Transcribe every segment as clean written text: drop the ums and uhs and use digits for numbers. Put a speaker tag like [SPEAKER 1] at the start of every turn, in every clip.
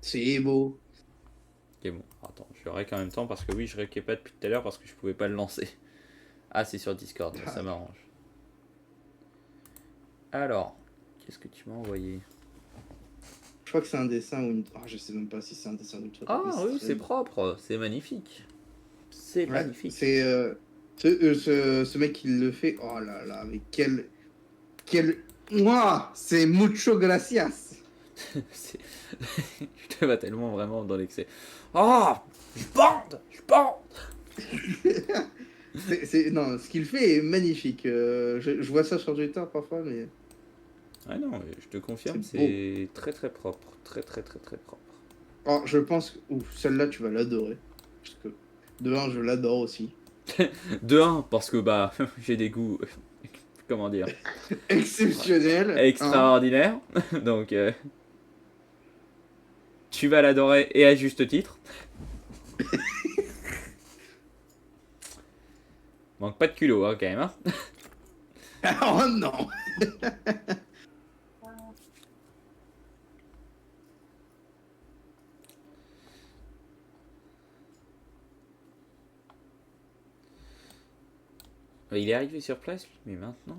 [SPEAKER 1] C'est beau.
[SPEAKER 2] Ok, bon, attends, je le rec en même temps parce que oui, je recais pas depuis tout à l'heure parce que je pouvais pas le lancer. Ah, c'est sur Discord, ça m'arrange. Alors, qu'est-ce que tu m'as envoyé?
[SPEAKER 1] Je crois que c'est un dessin ou une. Oh, je sais même pas si c'est un dessin ou une photo. Mais
[SPEAKER 2] Ah
[SPEAKER 1] c'est
[SPEAKER 2] oui,
[SPEAKER 1] très
[SPEAKER 2] c'est
[SPEAKER 1] beau.
[SPEAKER 2] propre, c'est magnifique. C'est
[SPEAKER 1] Ouais,
[SPEAKER 2] magnifique.
[SPEAKER 1] c'est. Ce mec qui le fait. Oh là là, mais quel. Quel. Moi, c'est mucho gracias.
[SPEAKER 2] C'est- je te vois tellement vraiment dans l'excès. Oh, je bande, je bande.
[SPEAKER 1] Non, ce qu'il fait est magnifique. Je vois ça sur Twitter parfois, mais
[SPEAKER 2] Ah non, je te confirme,
[SPEAKER 1] c'est beau.
[SPEAKER 2] c'est très très propre, très très très très propre.
[SPEAKER 1] Oh, je pense que ouf, celle-là, tu vas l'adorer. Parce que de un, je l'adore aussi.
[SPEAKER 2] De un, parce que bah j'ai des goûts, comment dire,
[SPEAKER 1] Exceptionnel, hein.
[SPEAKER 2] extraordinaires. Donc tu vas l'adorer et à juste titre. Manque pas de culot hein, quand même. Hein.
[SPEAKER 1] Oh non!
[SPEAKER 2] Il est arrivé sur place lui, mais maintenant.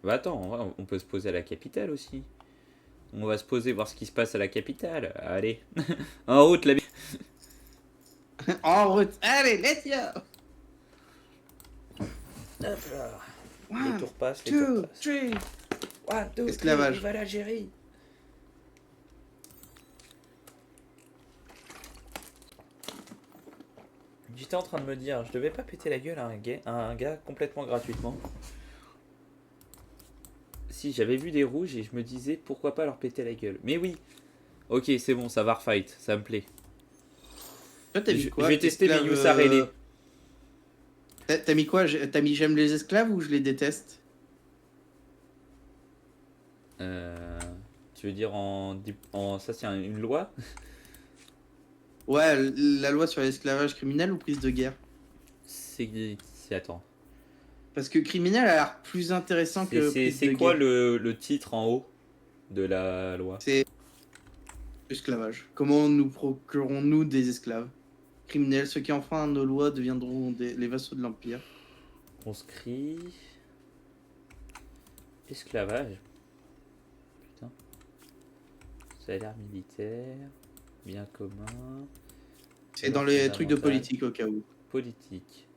[SPEAKER 2] Bah attends, on peut se poser à la capitale aussi. On va se poser voir ce qui se passe à la capitale. Allez, en route la.
[SPEAKER 1] En route! Allez, let's go!
[SPEAKER 2] Hop là. Les
[SPEAKER 1] One,
[SPEAKER 2] tours passent, les tours
[SPEAKER 1] two,
[SPEAKER 2] passent.
[SPEAKER 1] three!
[SPEAKER 2] One, two, three,
[SPEAKER 1] Esclavage.
[SPEAKER 2] viva l'Algérie. J'étais en train de me dire, je devais pas péter la gueule à un gars complètement gratuitement. Si j'avais vu des rouges et je me disais pourquoi pas leur péter la gueule. Mais oui, ok c'est bon, ça va refight, ça me plaît.
[SPEAKER 1] Toi, t'as mis
[SPEAKER 2] Je
[SPEAKER 1] quoi?
[SPEAKER 2] vais tester mes
[SPEAKER 1] Esclave.
[SPEAKER 2] Yusa Relay.
[SPEAKER 1] T'as mis quoi? T'as mis j'aime les esclaves ou je les déteste?
[SPEAKER 2] Euh, tu veux dire ça c'est une loi.
[SPEAKER 1] Ouais, la loi sur l'esclavage criminel ou prise de guerre?
[SPEAKER 2] Attends.
[SPEAKER 1] Parce que criminel a l'air plus intéressant que prise
[SPEAKER 2] C'est
[SPEAKER 1] de
[SPEAKER 2] quoi
[SPEAKER 1] guerre.
[SPEAKER 2] le titre en haut de la loi?
[SPEAKER 1] C'est esclavage. Comment nous procurons-nous des esclaves? Criminels, ceux qui enfreignent nos lois deviendront les vassaux de l'Empire.
[SPEAKER 2] Conscrit. Esclavage. Putain. Salaire militaire. Bien commun.
[SPEAKER 1] C'est
[SPEAKER 2] Valeur
[SPEAKER 1] dans les trucs de
[SPEAKER 2] fondamentale.
[SPEAKER 1] politique au cas où.
[SPEAKER 2] Politique.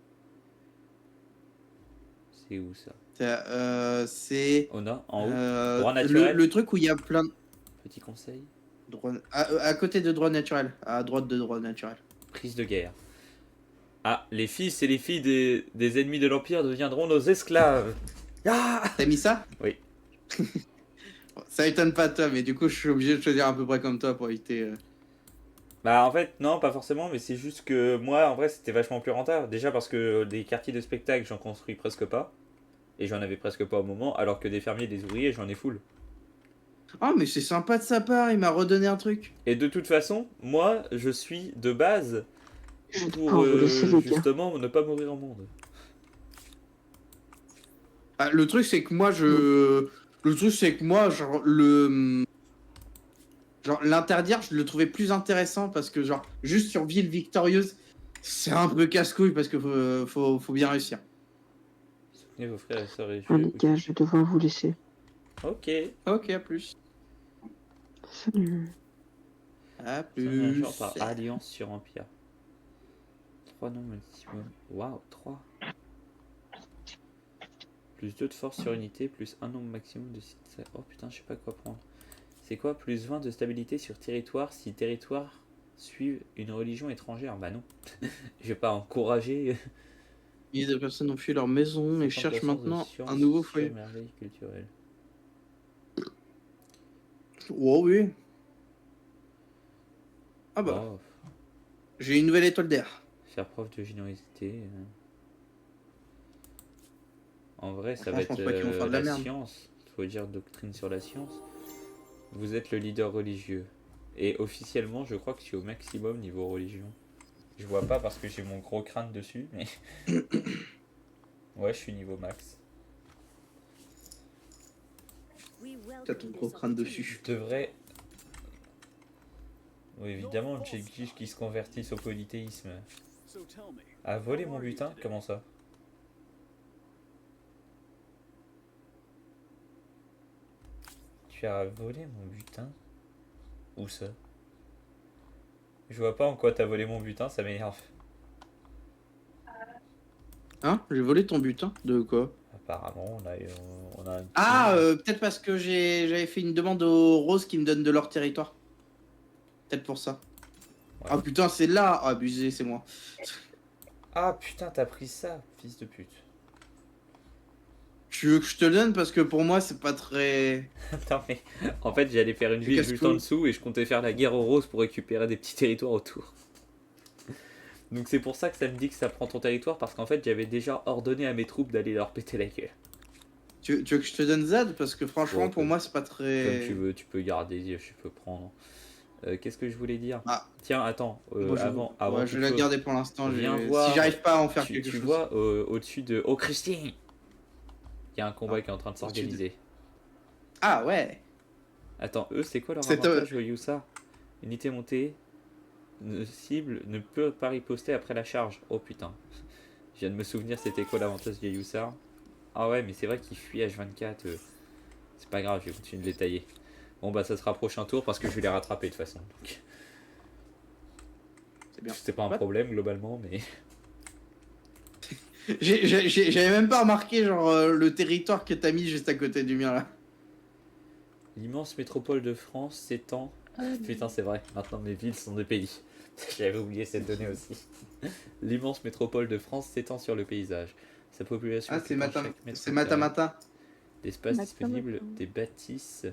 [SPEAKER 2] C'est où ça?
[SPEAKER 1] C'est
[SPEAKER 2] En haut. Droit naturel.
[SPEAKER 1] le truc où il y a plein de
[SPEAKER 2] Petit conseil.
[SPEAKER 1] droits. À côté de droit naturel. À droite de droit naturel.
[SPEAKER 2] Prise de guerre. Ah, les fils et les filles des ennemis de l'Empire deviendront nos esclaves. Ah
[SPEAKER 1] T'as mis ça?
[SPEAKER 2] Oui.
[SPEAKER 1] Ça étonne pas toi, mais du coup, je suis obligé de choisir à peu près comme toi pour éviter.
[SPEAKER 2] Bah en fait non pas forcément mais c'est juste que moi en vrai c'était vachement plus rentable. Déjà parce que des quartiers de spectacle j'en construis presque pas. Et j'en avais presque pas au moment alors que des fermiers et des ouvriers j'en ai full.
[SPEAKER 1] Oh, mais c'est sympa de sa part, il m'a redonné un truc.
[SPEAKER 2] Et de toute façon moi je suis de base
[SPEAKER 3] Je vais
[SPEAKER 2] pour
[SPEAKER 3] devoir vous laisser, les gars.
[SPEAKER 2] justement ne pas mourir au monde.
[SPEAKER 1] Ah, le truc, c'est que moi, Le truc, c'est que moi, genre, l'interdire, je le trouvais plus intéressant parce que, genre, juste sur Ville Victorieuse, c'est un peu casse-couille parce que faut bien réussir.
[SPEAKER 2] Soutenez vos frères et sœurs
[SPEAKER 3] Ah,
[SPEAKER 2] religieux.
[SPEAKER 3] les gars, je vais devoir vous laisser.
[SPEAKER 2] Ok.
[SPEAKER 1] Ok, à plus.
[SPEAKER 3] Salut.
[SPEAKER 1] À
[SPEAKER 2] Obtenir un
[SPEAKER 1] plus.
[SPEAKER 2] genre par alliance sur Empire. 3 nombres maximum. Waouh, 3. Plus 2 de force sur unité, plus un nombre maximum de sites. Oh putain, je sais pas quoi prendre. C'est quoi? Plus 20 de stabilité sur territoire si territoire suivent une religion étrangère? Bah non. Je vais pas encourager.
[SPEAKER 1] Milliers de personnes ont fui leur maison et
[SPEAKER 2] 50%
[SPEAKER 1] cherchent
[SPEAKER 2] de
[SPEAKER 1] maintenant
[SPEAKER 2] science
[SPEAKER 1] un nouveau
[SPEAKER 2] sur
[SPEAKER 1] foyer.
[SPEAKER 2] merveille culturelle.
[SPEAKER 1] Oh oui. Ah bah,
[SPEAKER 2] Oh,
[SPEAKER 1] j'ai une nouvelle étoile d'air.
[SPEAKER 2] faire preuve de générosité. En vrai, ça va
[SPEAKER 1] Franchement, je
[SPEAKER 2] être
[SPEAKER 1] pense pas qu'ils vont faire de la
[SPEAKER 2] la
[SPEAKER 1] merde.
[SPEAKER 2] science. Faut dire doctrine sur la science. Vous êtes le leader religieux. Et officiellement, je crois que je suis au maximum niveau religion. Je vois pas parce que j'ai mon gros crâne dessus, mais. Ouais, je suis niveau max.
[SPEAKER 1] T'as ton gros crâne dessus.
[SPEAKER 2] Je devrais Oui, évidemment, j'exige qu'ils se convertissent au polythéisme. À voler mon butin? Comment ça? Tu as volé mon butin? Où ça? Je vois pas en quoi t'as volé mon butin, ça m'énerve.
[SPEAKER 1] Hein? J'ai volé ton butin? De quoi?
[SPEAKER 2] Apparemment, on a un
[SPEAKER 1] Ah,
[SPEAKER 2] petit...
[SPEAKER 1] peut-être parce que j'avais fait une demande aux roses qui me donnent de leur territoire. Peut-être pour ça.
[SPEAKER 2] Ouais.
[SPEAKER 1] Ah putain, c'est là! Ah, abusé, c'est moi.
[SPEAKER 2] Ah putain, t'as pris ça, fils de pute.
[SPEAKER 1] Tu veux que je te le donne parce que pour moi, c'est pas très.
[SPEAKER 2] Attends, mais en fait, j'allais faire une
[SPEAKER 1] C'est
[SPEAKER 2] ville juste en
[SPEAKER 1] casse-couille.
[SPEAKER 2] dessous et je comptais faire la guerre aux roses pour récupérer des petits territoires autour. Donc c'est pour ça que ça me dit que ça prend ton territoire parce qu'en fait, j'avais déjà ordonné à mes troupes d'aller leur péter la gueule.
[SPEAKER 1] Tu veux que je te donne Zad? Parce que franchement,
[SPEAKER 2] Bon,
[SPEAKER 1] pour moi, c'est pas
[SPEAKER 2] comme
[SPEAKER 1] très.
[SPEAKER 2] tu veux, tu peux garder, je peux prendre. Qu'est-ce que je voulais dire?
[SPEAKER 1] Ah,
[SPEAKER 2] Tiens, attends,
[SPEAKER 1] moi,
[SPEAKER 2] avant
[SPEAKER 1] ouais, je
[SPEAKER 2] toute
[SPEAKER 1] vais la
[SPEAKER 2] chose,
[SPEAKER 1] garder pour l'instant.
[SPEAKER 2] viens
[SPEAKER 1] Si
[SPEAKER 2] voir.
[SPEAKER 1] j'arrive pas à en faire quelque
[SPEAKER 2] Tu
[SPEAKER 1] chose.
[SPEAKER 2] vois au-dessus de. Oh, Christine! Il y a un combat
[SPEAKER 1] Ah,
[SPEAKER 2] qui est en train de
[SPEAKER 1] au-dessus de-
[SPEAKER 2] s'organiser.
[SPEAKER 1] Ah, ouais.
[SPEAKER 2] Attends, eux, c'est quoi leur
[SPEAKER 1] C'est
[SPEAKER 2] avantage au Yusa? Unité montée, cible ne peut pas riposter après la charge. Oh putain. Je viens de me souvenir c'était quoi l'avantage des Yusa. Ah ouais, mais c'est vrai qu'il fuit H24. C'est pas grave, je vais continuer de les tailler. Bon bah ça sera prochain tour parce que je vais les rattraper de toute façon. Donc
[SPEAKER 1] C'est bien.
[SPEAKER 2] c'était pas un
[SPEAKER 1] What?
[SPEAKER 2] problème globalement, mais
[SPEAKER 1] J'avais même pas remarqué genre le territoire que t'as mis juste à côté du mien là.
[SPEAKER 2] l'immense métropole de France s'étend. Putain, c'est vrai, maintenant mes villes sont des pays. J'avais oublié cette donnée aussi. L'immense métropole de France s'étend sur le paysage. Sa population
[SPEAKER 1] Ah, c'est
[SPEAKER 2] occupant chaque mètre carré.
[SPEAKER 1] Matamata.
[SPEAKER 2] L'espace
[SPEAKER 3] Matin,
[SPEAKER 2] disponible
[SPEAKER 3] matin.
[SPEAKER 2] des bâtisses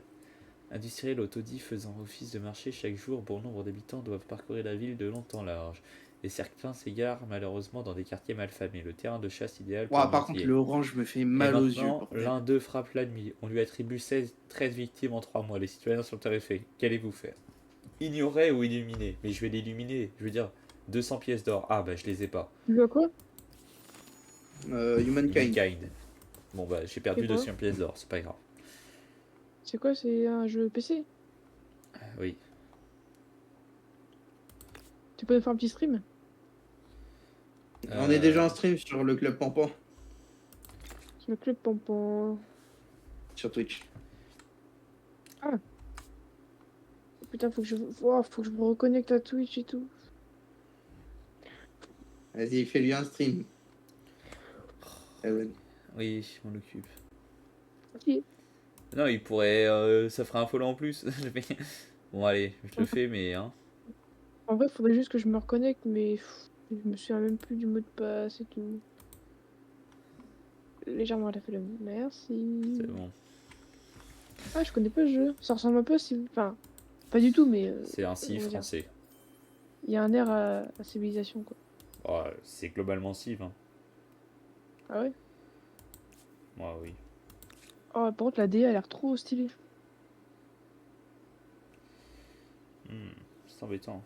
[SPEAKER 2] industrielles autodis faisant office de marché chaque jour, bon nombre d'habitants doivent parcourir la ville de long en large. Et certains s'égarent malheureusement dans des quartiers malfamés, le terrain de chasse idéal pour
[SPEAKER 1] Ouah,
[SPEAKER 2] un
[SPEAKER 1] par contre,
[SPEAKER 2] meurtrier.
[SPEAKER 1] le orange me fait
[SPEAKER 2] Et
[SPEAKER 1] mal aux yeux,
[SPEAKER 2] maintenant,
[SPEAKER 1] bordel.
[SPEAKER 2] l'un d'eux frappe la nuit. On lui attribue 13 victimes en 3 mois. Les citoyens sont terrifiés. Qu'allez-vous faire? Ignorer ou illuminer? Mais je vais l'illuminer. Je veux dire, 200 pièces d'or. Ah bah je les ai pas.
[SPEAKER 3] Tu veux quoi?
[SPEAKER 1] Humankind.
[SPEAKER 2] Humankind. Bon bah j'ai perdu
[SPEAKER 3] C'est quoi
[SPEAKER 2] 200 pièces d'or, c'est pas grave.
[SPEAKER 3] C'est quoi? C'est un jeu PC?
[SPEAKER 2] Oui.
[SPEAKER 3] Tu peux me faire un petit stream?
[SPEAKER 1] On est déjà en stream sur le club Pampan,
[SPEAKER 3] Sur le club Pampan.
[SPEAKER 1] sur Twitch.
[SPEAKER 3] Putain, faut que je me reconnecte à Twitch et tout.
[SPEAKER 1] Vas-y, fais-lui un stream. Ewan.
[SPEAKER 2] Oui, je m'en occupe.
[SPEAKER 3] Ok.
[SPEAKER 2] Non, il pourrait. Ça ferait un follow en plus. Bon, allez, je le fais, mais. Hein.
[SPEAKER 3] En vrai, faudrait juste que je me reconnecte, mais je me souviens même plus du mot de passe et tout. Légèrement à la flemme. Merci.
[SPEAKER 2] C'est bon.
[SPEAKER 3] Ah, je connais pas le jeu. Ça ressemble un peu à Enfin, pas du tout, mais
[SPEAKER 2] C'est un Civ
[SPEAKER 3] on va dire.
[SPEAKER 2] français.
[SPEAKER 3] Il y a un air à civilisation, quoi.
[SPEAKER 2] Oh, c'est globalement Civ. Hein.
[SPEAKER 3] Ah ouais?
[SPEAKER 2] Moi, oui.
[SPEAKER 3] Oh, par contre, la DA a l'air trop stylée.
[SPEAKER 2] C'est embêtant.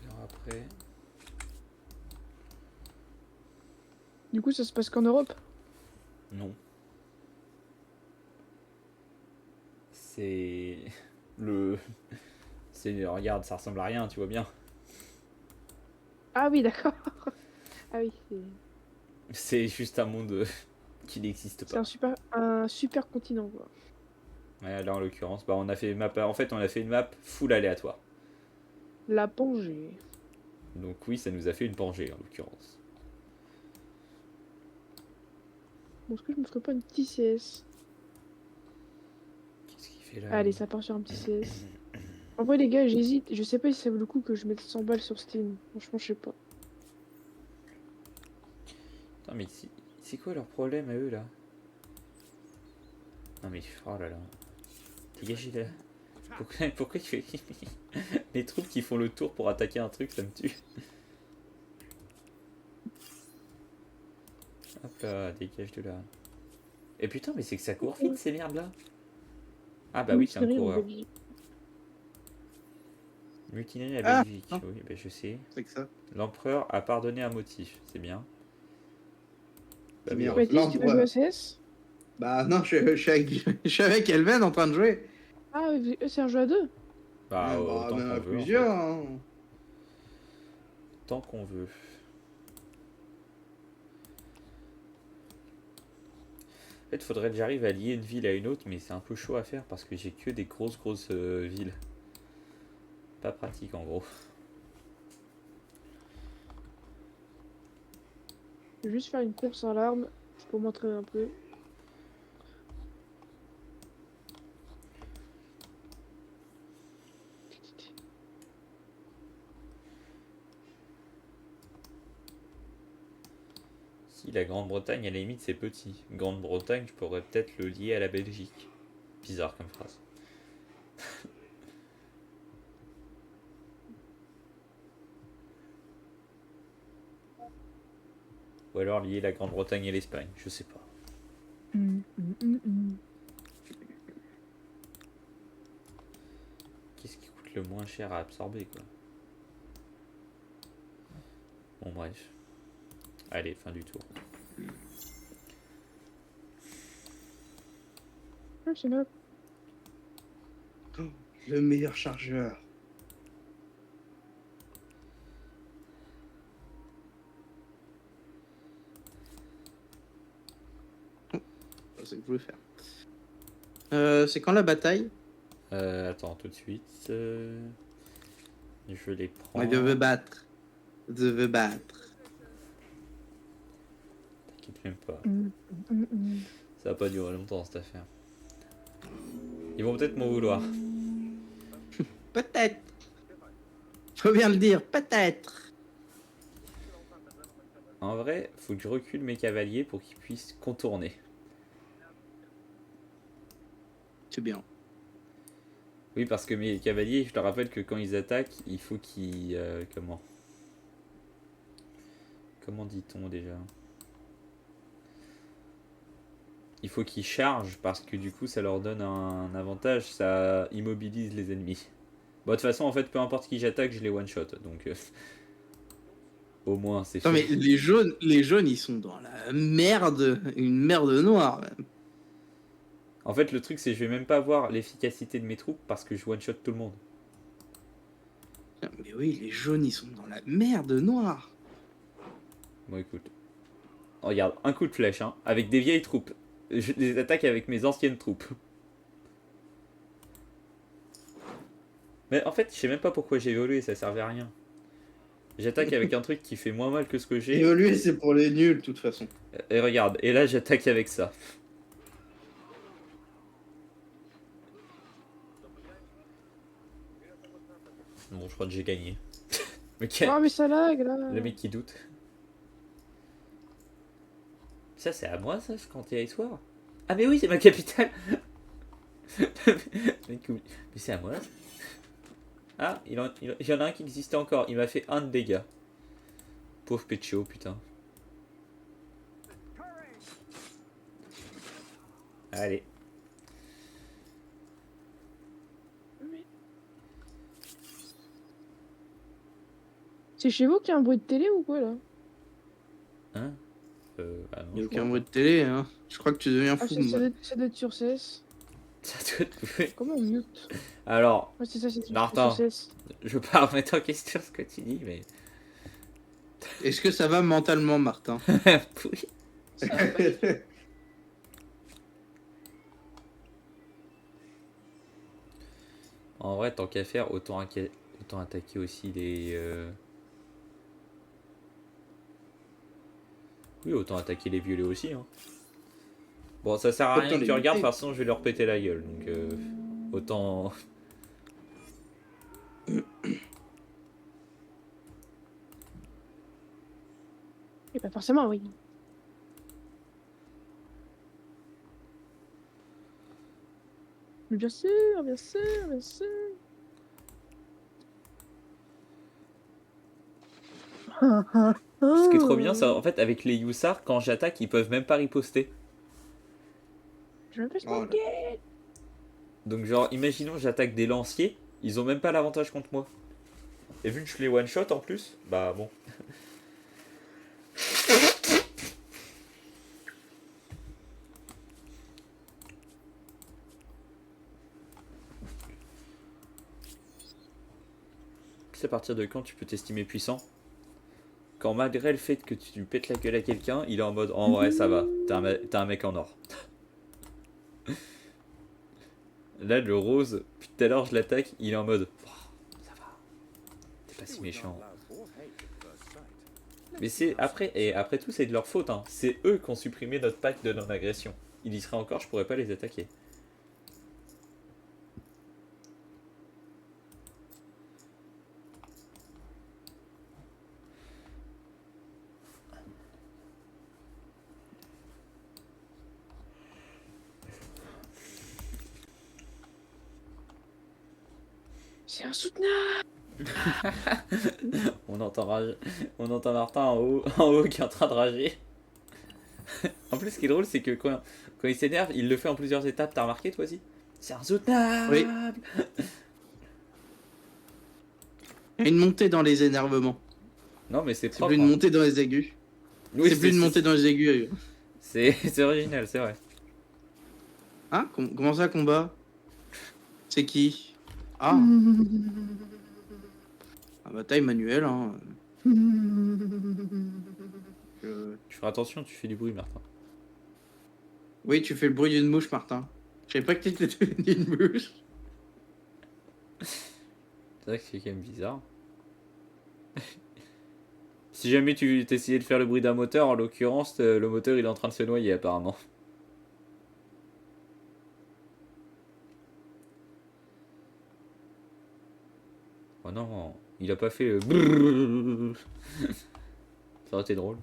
[SPEAKER 2] On verra après.
[SPEAKER 3] Du coup, ça se passe qu'en Europe?
[SPEAKER 2] Non. C'est. Le. C'est. Regarde, ça ressemble à rien, tu vois bien.
[SPEAKER 3] Ah oui, d'accord. Ah oui,
[SPEAKER 2] C'est juste un monde qui n'existe
[SPEAKER 3] c'est
[SPEAKER 2] pas.
[SPEAKER 3] un super continent, quoi.
[SPEAKER 2] Ouais, là en l'occurrence, bah on a fait une map. En fait, on a fait une map full aléatoire.
[SPEAKER 3] La Pangée.
[SPEAKER 2] Donc oui, ça nous a fait une Pangée en l'occurrence.
[SPEAKER 3] Bon, est-ce que je me ferais pas un petit CS?
[SPEAKER 2] Qu'est-ce qu'il fait là?
[SPEAKER 3] Allez, ça part sur un petit CS. En vrai, les gars, j'hésite. Je sais pas si ça vaut le coup que je mette 100 balles sur Steam. Franchement, je sais pas.
[SPEAKER 2] Putain, mais c'est quoi leur problème à eux là? Non mais oh là là. Dégagez là. Pourquoi il fait. Les troupes qui font le tour pour attaquer un truc, ça me tue. Hop là, dégage de là. Et putain, mais c'est que ça court vite ces merdes là. Ah bah oui, c'est un
[SPEAKER 3] Mutinerie en
[SPEAKER 2] coureur.
[SPEAKER 3] Belgique.
[SPEAKER 2] Mutinerie à
[SPEAKER 1] Ah,
[SPEAKER 2] Belgique,
[SPEAKER 1] non.
[SPEAKER 2] oui, bah je sais.
[SPEAKER 1] C'est que ça.
[SPEAKER 2] L'empereur a pardonné un motif, c'est bien. Bah,
[SPEAKER 1] Merde.
[SPEAKER 2] oui,
[SPEAKER 3] Baptiste, tu veux jouer à CS?
[SPEAKER 1] Bah non, je suis avec, je suis avec Elven en train de jouer.
[SPEAKER 3] Ah, c'est un jeu à deux.
[SPEAKER 2] bah,
[SPEAKER 1] Bah,
[SPEAKER 2] autant
[SPEAKER 1] même
[SPEAKER 2] qu'on
[SPEAKER 1] à
[SPEAKER 2] veut, en
[SPEAKER 1] plusieurs.
[SPEAKER 2] fait.
[SPEAKER 1] Hein.
[SPEAKER 2] Tant qu'on veut. En fait, faudrait que j'arrive à lier une ville à une autre, mais c'est un peu chaud à faire parce que j'ai que des grosses villes. Pas pratique en gros.
[SPEAKER 3] Je vais juste faire une course à l'arme pour montrer un peu.
[SPEAKER 2] Si la Grande-Bretagne, à la limite, c'est petit. Grande-Bretagne, je pourrais peut-être le lier à la Belgique. Bizarre comme phrase. Ou alors lier la Grande-Bretagne à l'Espagne, je sais pas. Qu'est-ce qui coûte le moins cher à absorber, quoi? Bon, bref. Allez, fin du tour.
[SPEAKER 3] Ah, c'est là.
[SPEAKER 1] Le meilleur chargeur. C'est ce que je voulais faire. C'est quand la bataille?
[SPEAKER 2] Attends, tout de suite. Je les prends.
[SPEAKER 1] Ouais, je veux battre. Je veux battre.
[SPEAKER 2] T'inquiète même pas. Ça va pas durer longtemps cette affaire. Ils vont peut-être m'en vouloir.
[SPEAKER 1] Peut-être. Faut bien le dire, peut-être.
[SPEAKER 2] En vrai, faut que je recule mes cavaliers pour qu'ils puissent contourner.
[SPEAKER 1] C'est bien.
[SPEAKER 2] Oui, parce que mes cavaliers, je te rappelle que quand ils attaquent, il faut qu'ils... Comment dit-on déjà? Il faut qu'ils chargent parce que du coup ça leur donne un avantage, ça immobilise les ennemis. Bon, de toute façon, en fait, peu importe qui j'attaque, je les one-shot. Donc, au moins, c'est
[SPEAKER 1] Non mais
[SPEAKER 2] fait.
[SPEAKER 1] les jaunes, ils sont dans la merde, une merde noire. Même.
[SPEAKER 2] En fait, le truc, c'est que je vais même pas voir l'efficacité de mes troupes parce que je one-shot tout le monde.
[SPEAKER 1] Mais oui, les jaunes, ils sont dans la merde noire.
[SPEAKER 2] Bon, écoute. Regarde, un coup de flèche, hein, avec des vieilles troupes. Je les attaque avec mes anciennes troupes. Mais en fait, je sais même pas pourquoi j'ai évolué, ça servait à rien. J'attaque avec un truc qui fait moins mal que ce que j'ai.
[SPEAKER 1] Évoluer, c'est pour les nuls, de toute façon.
[SPEAKER 2] Et regarde, et là j'attaque avec ça. Bon, je crois que j'ai gagné. Ok,
[SPEAKER 3] Ah, mais ça lag là.
[SPEAKER 2] le mec qui doute. Ça, c'est à moi, ça, quand t'es soir. Ah, mais oui, c'est ma capitale. Mais c'est à moi. Ah, il y en a un qui existait encore. Il m'a fait 1 de dégâts. Pauvre Pecho, putain. Allez.
[SPEAKER 3] C'est chez vous qu'il y a un bruit de télé ou quoi là?
[SPEAKER 2] Hein ah non,
[SPEAKER 1] Il n'y a
[SPEAKER 2] je
[SPEAKER 1] aucun
[SPEAKER 2] crois
[SPEAKER 1] bruit de télé, hein. Je crois que tu deviens
[SPEAKER 3] Ah,
[SPEAKER 1] fou.
[SPEAKER 3] ça doit être sur CS.
[SPEAKER 2] pas. Ça doit être...
[SPEAKER 3] Comment on mute?
[SPEAKER 2] Alors,
[SPEAKER 3] Ouais, c'est ça, c'est
[SPEAKER 2] Martin.
[SPEAKER 3] sur CS.
[SPEAKER 2] je veux pas remettre en question ce que tu dis, mais...
[SPEAKER 1] Est-ce que ça va mentalement, Martin?
[SPEAKER 2] Oui.
[SPEAKER 3] Ça va pas.
[SPEAKER 2] En vrai, tant qu'à faire, autant attaquer aussi les... Oui, autant attaquer les violets aussi. Hein. Bon, ça sert à rien
[SPEAKER 1] Autant
[SPEAKER 2] que
[SPEAKER 1] les
[SPEAKER 2] tu regardes, de
[SPEAKER 1] buter.
[SPEAKER 2] toute façon, je vais leur péter la gueule. Donc, autant...
[SPEAKER 3] Et pas forcément, oui. Mais bien sûr, bien sûr, bien sûr.
[SPEAKER 2] Ce qui est trop bien, c'est en fait, avec les Hussards, quand j'attaque, ils peuvent même pas riposter.
[SPEAKER 3] Je vais même pas se
[SPEAKER 1] Oh là.
[SPEAKER 3] manquer.
[SPEAKER 2] Donc, genre, imaginons j'attaque des lanciers, ils ont même pas l'avantage contre moi. Et vu que je les one-shot en plus, bah bon. sais à partir de quand tu peux t'estimer puissant? Quand malgré le fait que tu pètes la gueule à quelqu'un, il est en mode en vrai ça va, t'es un mec en or. Là le rose, depuis tout à l'heure je l'attaque, il est en mode oh, ça va, t'es pas si méchant. Mais c'est après, et après tout c'est de leur faute, hein. C'est eux qui ont supprimé notre pacte de non-agression. Il y serait encore, je pourrais pas les attaquer.
[SPEAKER 3] C'est insoutenable.
[SPEAKER 2] On entend Martin en haut qui est en train de rager. En plus, ce qui est drôle, c'est que quand il s'énerve, il le fait en plusieurs étapes. T'as remarqué, toi aussi? C'est insoutenable.
[SPEAKER 1] Oui. Il y a une montée dans les énervements.
[SPEAKER 2] Non, mais c'est
[SPEAKER 1] C'est
[SPEAKER 2] propre.
[SPEAKER 1] plus une montée dans les aigus.
[SPEAKER 2] Oui,
[SPEAKER 1] c'est plus une montée dans les aigus.
[SPEAKER 2] C'est original, c'est vrai.
[SPEAKER 1] Hein? Comment ça, combat? C'est qui? Ah. Ah, bataille manuelle, hein.
[SPEAKER 2] Tu feras attention, tu fais du bruit, Martin.
[SPEAKER 1] Oui, tu fais le bruit d'une mouche, Martin. Je savais pas que t'étais devenu une mouche.
[SPEAKER 2] C'est vrai que c'est quand même bizarre. Si jamais tu t'essayais de faire le bruit d'un moteur, en l'occurrence, le moteur il est en train de se noyer apparemment. Oh non, il a pas fait le brrrr. Ça aurait été drôle.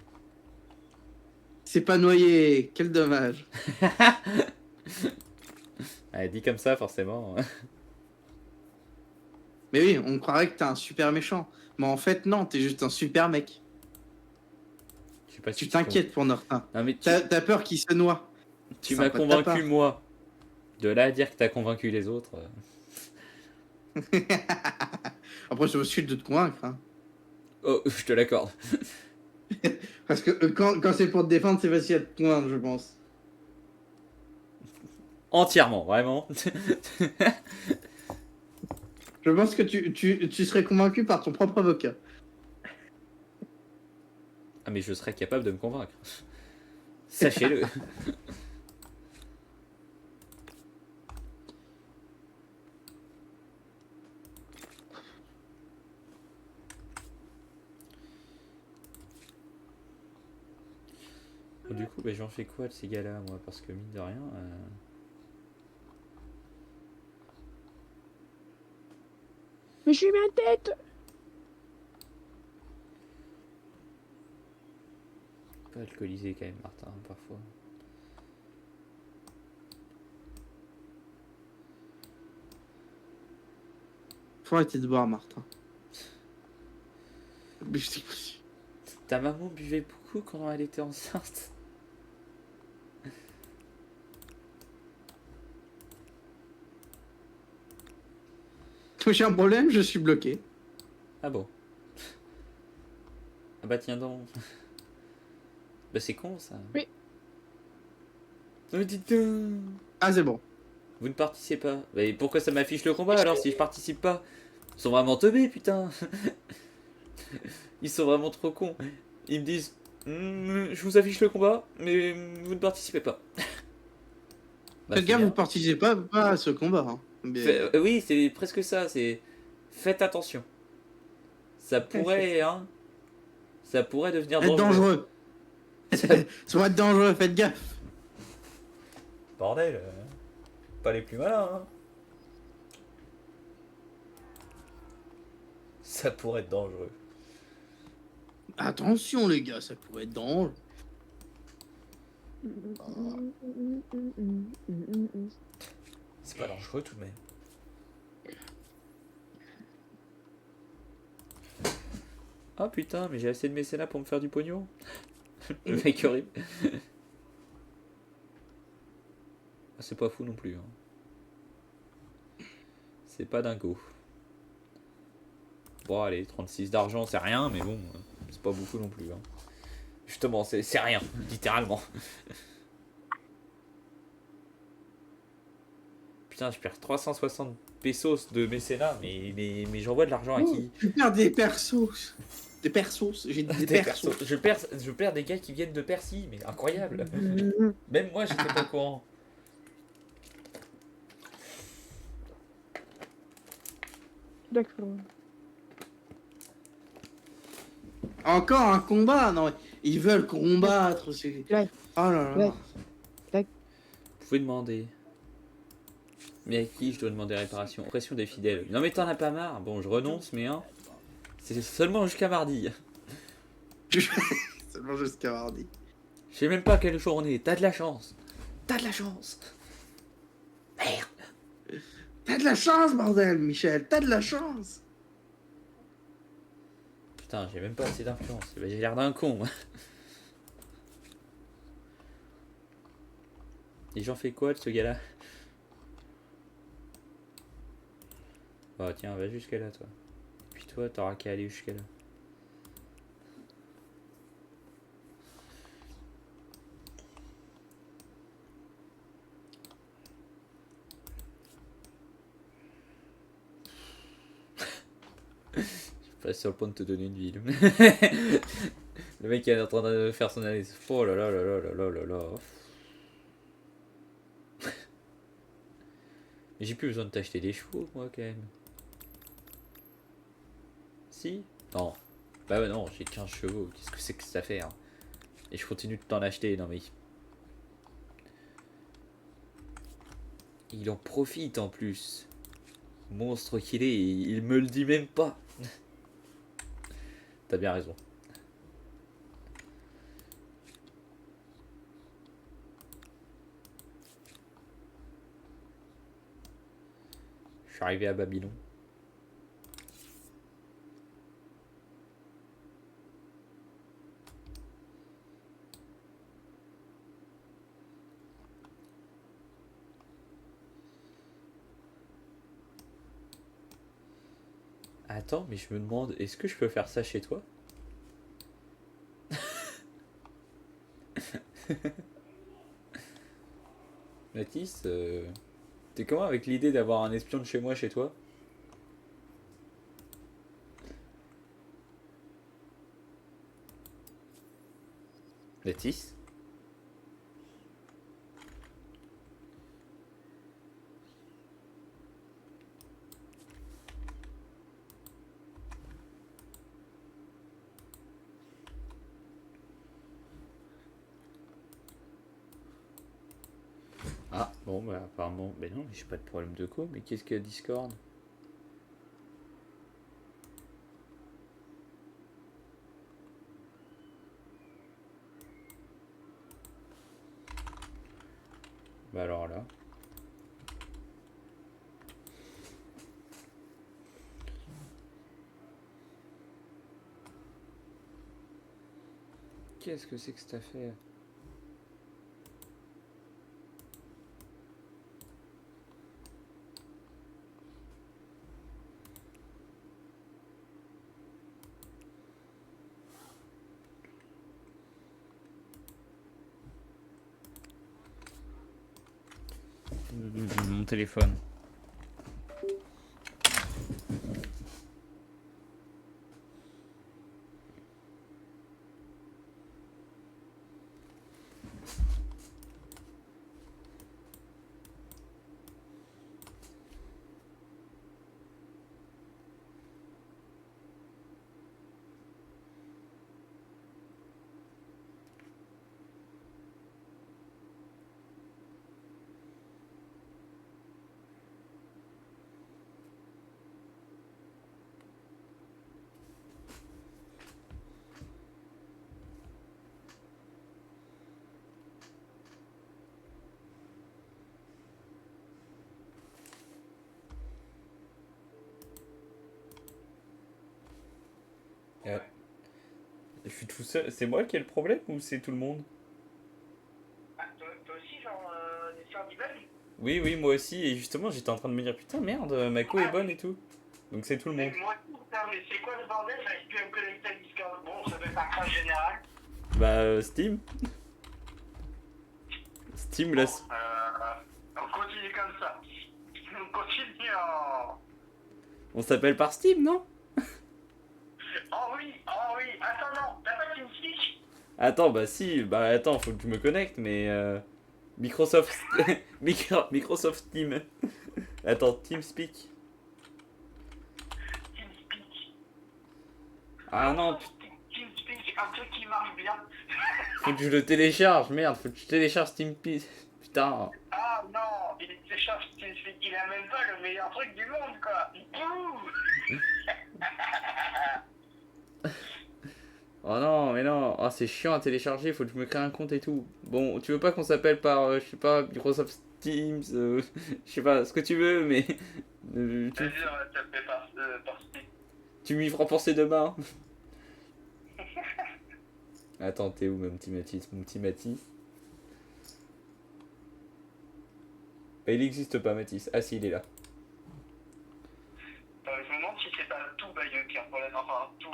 [SPEAKER 1] C'est pas noyé, quel dommage.
[SPEAKER 2] Elle dit comme ça, forcément.
[SPEAKER 1] Mais oui, on croirait que t'es un super méchant. Mais en fait, non, t'es juste un super mec.
[SPEAKER 2] Je sais pas si
[SPEAKER 1] Tu t'inquiètes pour Nortin.
[SPEAKER 2] Non, mais
[SPEAKER 1] T'as peur qu'il se noie.
[SPEAKER 2] tu
[SPEAKER 1] Sympa
[SPEAKER 2] m'as
[SPEAKER 1] de ta
[SPEAKER 2] convaincu,
[SPEAKER 1] part.
[SPEAKER 2] moi. De là à dire que t'as convaincu les autres.
[SPEAKER 1] Après, c'est aussi de te convaincre. Hein.
[SPEAKER 2] Oh, je te l'accorde.
[SPEAKER 1] Parce que quand c'est pour te défendre, c'est facile à te convaincre, je pense.
[SPEAKER 2] Entièrement, vraiment.
[SPEAKER 1] Je pense que tu serais convaincu par ton propre avocat.
[SPEAKER 2] Ah, mais je serais capable de me convaincre. Sachez-le. Du coup, bah, j'en fais quoi de ces gars-là, moi? Parce que mine de rien.
[SPEAKER 3] Mais je suis ma tête.
[SPEAKER 2] Pas alcoolisé quand même, Martin, parfois.
[SPEAKER 1] Faut arrêter de boire, Martin. Mais c'est possible.
[SPEAKER 2] Ta maman buvait beaucoup quand elle était enceinte.
[SPEAKER 1] J'ai un problème, je suis bloqué.
[SPEAKER 2] Ah bon. Ah bah tiens donc. Bah c'est con ça.
[SPEAKER 3] Oui.
[SPEAKER 2] Oh, dites donc.
[SPEAKER 1] Ah, c'est bon.
[SPEAKER 2] Vous ne participez pas. Mais pourquoi ça m'affiche le combat alors si je participe pas? Ils sont vraiment teubés, putain. Ils sont vraiment trop cons. Ils me disent je vous affiche le combat, mais vous ne participez pas. Bah,
[SPEAKER 1] Faites
[SPEAKER 2] c'est
[SPEAKER 1] gaffe,
[SPEAKER 2] bien.
[SPEAKER 1] vous participez pas à ce combat. Hein. Mais...
[SPEAKER 2] Oui, c'est presque ça. C'est faites attention. Ça pourrait, hein. Ça pourrait devenir
[SPEAKER 1] Être dangereux. Ça va être dangereux, faites gaffe.
[SPEAKER 2] Bordel, pas les plus malins, hein. Ça pourrait être dangereux.
[SPEAKER 1] Attention, les gars, ça pourrait être dangereux.
[SPEAKER 2] C'est pas dangereux tout de même. Ah putain, mais j'ai assez de mécénat pour me faire du pognon. Le mec horrible. Ah, c'est pas fou non plus. Hein. C'est pas dingo. Bon, allez, 36 d'argent, c'est rien, mais bon, c'est pas beaucoup non plus. Hein. Justement, c'est rien, littéralement. putain, je perds 360 pesos de mécénat, mais j'envoie de l'argent à qui?
[SPEAKER 1] Je perds des persos. Des persos, j'ai dit des
[SPEAKER 2] Des
[SPEAKER 1] persos.
[SPEAKER 2] persos. Je perds des gars qui viennent de Percy, mais incroyable.
[SPEAKER 3] Mhm.
[SPEAKER 2] Même moi, j'étais pas au courant.
[SPEAKER 3] D'accord.
[SPEAKER 1] Encore un combat? Non, mais ils veulent combattre.
[SPEAKER 3] Ouais.
[SPEAKER 1] Oh là là.
[SPEAKER 3] Ouais.
[SPEAKER 2] Vous pouvez demander. Mais à qui je dois demander réparation? Pression des fidèles. Non mais t'en as pas marre. Bon, je renonce, mais hein. C'est seulement jusqu'à mardi.
[SPEAKER 1] Seulement jusqu'à mardi.
[SPEAKER 2] Je sais même pas quelle journée. T'as de la chance. T'as de la chance. Merde.
[SPEAKER 1] T'as de la chance, bordel, Michel. T'as de la chance.
[SPEAKER 2] Putain, j'ai même pas assez d'influence. Bah, j'ai l'air d'un con. Et j'en fais quoi de ce gars-là? Bah tiens, va jusqu'à là, toi. Puis toi, t'auras qu'à aller jusqu'à là. Je passe sur le point de te donner une ville. Le mec il est en train de faire son analyse. Oh là là là là là là là là. Mais j'ai plus besoin de t'acheter des chevaux, moi, quand même. Si? Non. Bah non, j'ai 15 chevaux. Qu'est-ce que c'est que ça fait, hein? Et je continue de t'en acheter, non mais... Il en profite en plus. Monstre qu'il est, il me le dit même pas. T'as bien raison. Je suis arrivé à Babylone. Attends, mais je me demande, est-ce que je peux faire ça chez toi? Mathis, t'es comment avec l'idée d'avoir un espion de chez moi chez toi? Mathis? Ah, bon, bah apparemment... Mais non, mais j'ai pas de problème de co, mais qu'est-ce qu'il y a Discord? Bah alors là... Qu'est-ce que c'est que cette affaire? Mon téléphone. Je suis tout seul. C'est moi qui ai le problème ou c'est tout le monde?
[SPEAKER 4] Ah, toi aussi, genre, l'histoire du bug?
[SPEAKER 2] Oui, oui, moi aussi. Et justement, j'étais en train de me dire putain, merde, ma co est bonne et tout. Donc c'est tout le monde.
[SPEAKER 4] Mais moi, putain, mais c'est quoi le bordel? J'arrive plus à me connecter à Discord. Bon, ça doit être un crash général.
[SPEAKER 2] Bah, Steam. Steam, là.
[SPEAKER 4] On continue comme ça.
[SPEAKER 2] On s'appelle par Steam, non?
[SPEAKER 4] Oh oui. Attends, non, t'as pas TeamSpeak?
[SPEAKER 2] Attends, bah si, bah attends, faut que je me connecte, mais Microsoft, Microsoft Team. Attends, TeamSpeak.
[SPEAKER 4] TeamSpeak.
[SPEAKER 2] Ah non,
[SPEAKER 4] TeamSpeak, c'est un truc qui marche bien.
[SPEAKER 2] faut que je le télécharge, merde, faut que je télécharge TeamSpeak. Putain.
[SPEAKER 4] Ah non, il télécharge TeamSpeak, il a même pas le meilleur truc du monde, quoi. Bouh.
[SPEAKER 2] Oh non, mais non, oh, c'est chiant à télécharger, faut que je me crée un compte et tout. Bon, tu veux pas qu'on s'appelle par, je sais pas, Microsoft Teams, je sais pas, ce que tu veux, mais
[SPEAKER 4] Vas-y, on va taper par Steam.
[SPEAKER 2] tu m'y feras penser demain. Attends, t'es où, mon petit Mathis? Bah, il existe pas, Mathis. Ah si, il est là.
[SPEAKER 4] Je me demande si c'est pas tout Bayeux qui a un problème, enfin tout...